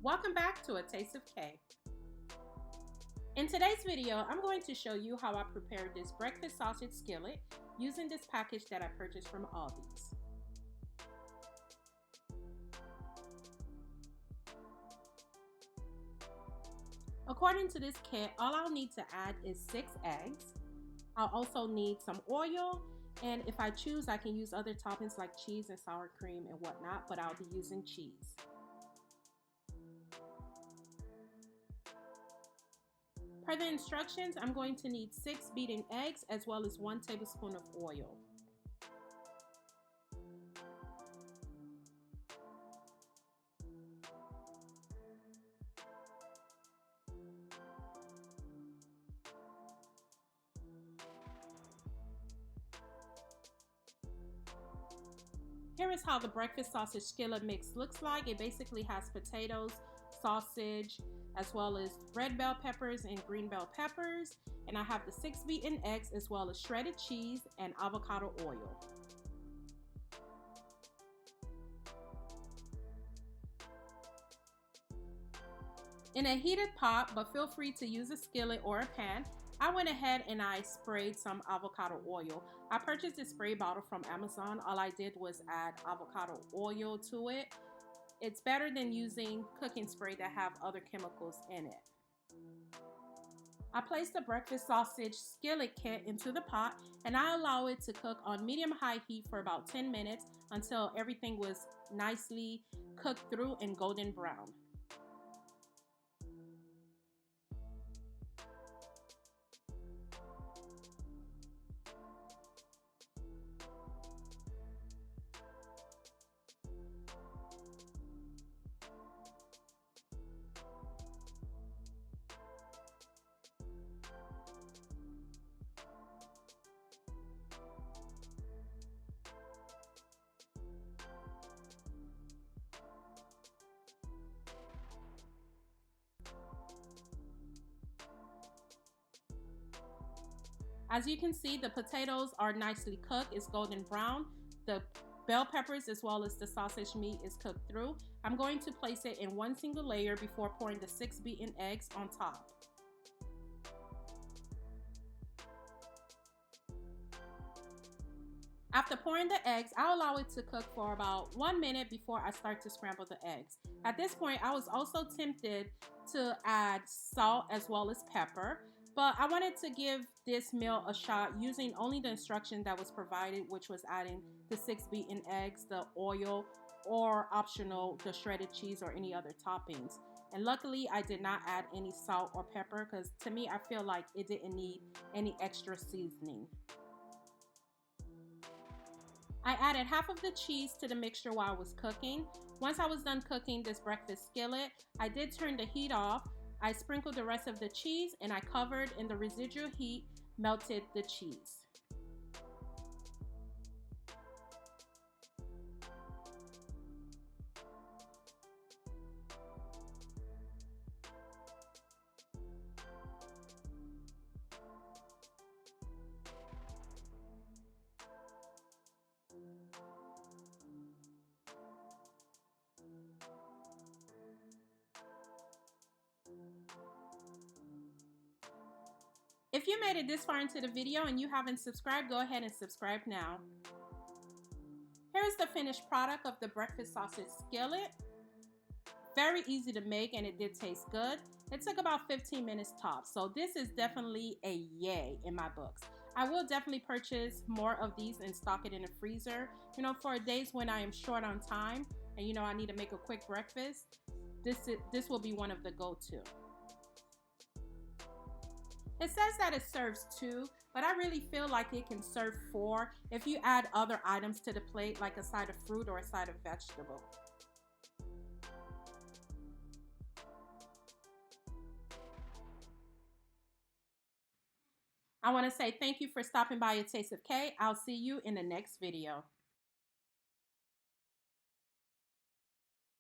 Welcome back to A Taste of K. In today's video, I'm going to show you how I prepared this breakfast sausage skillet using this package that I purchased from Aldi's. According to this kit, all I'll need to add is 6 eggs. I'll also need some oil, and if I choose, I can use other toppings like cheese and sour cream and whatnot, but I'll be using cheese. Per the instructions, I'm going to need 6 beaten eggs as well as 1 tablespoon of oil. Here is how the breakfast sausage skillet mix looks like. It basically has potatoes, sausage, as well as red bell peppers and green bell peppers. And I have the 6 beaten eggs as well as shredded cheese and avocado oil. In a heated pot, but feel free to use a skillet or a pan, I went ahead and I sprayed some avocado oil. I purchased this spray bottle from Amazon. All I did was add avocado oil to it. It's better than using cooking spray that have other chemicals in it. I placed the breakfast sausage skillet kit into the pot and I allow it to cook on medium-high heat for about 10 minutes until everything was nicely cooked through and golden brown. As you can see, the potatoes are nicely cooked. It's golden brown. The bell peppers as well as the sausage meat is cooked through. I'm going to place it in one single layer before pouring the 6 beaten eggs on top. After pouring the eggs, I'll allow it to cook for about 1 minute before I start to scramble the eggs. At this point, I was also tempted to add salt as well as pepper, but I wanted to give this meal a shot using only the instruction that was provided, which was adding the 6 beaten eggs, the oil, or optional, the shredded cheese or any other toppings. And luckily, I did not add any salt or pepper because to me, I feel like it didn't need any extra seasoning. I added half of the cheese to the mixture while I was cooking. Once I was done cooking this breakfast skillet, I did turn the heat off. I sprinkled the rest of the cheese and I covered in the residual heat, melted the cheese. If you made it this far into the video and you haven't subscribed, go ahead and subscribe now. Here is the finished product of the breakfast sausage skillet. Very easy to make and it did taste good. It took about 15 minutes tops, so this is definitely a yay in my books. I will definitely purchase more of these and stock it in the freezer. You know, for days when I am short on time and you know I need to make a quick breakfast, this will be one of the go-to. It says that it serves 2, but I really feel like it can serve 4 if you add other items to the plate, like a side of fruit or a side of vegetable. I want to say thank you for stopping by A Taste of K. I'll see you in the next video.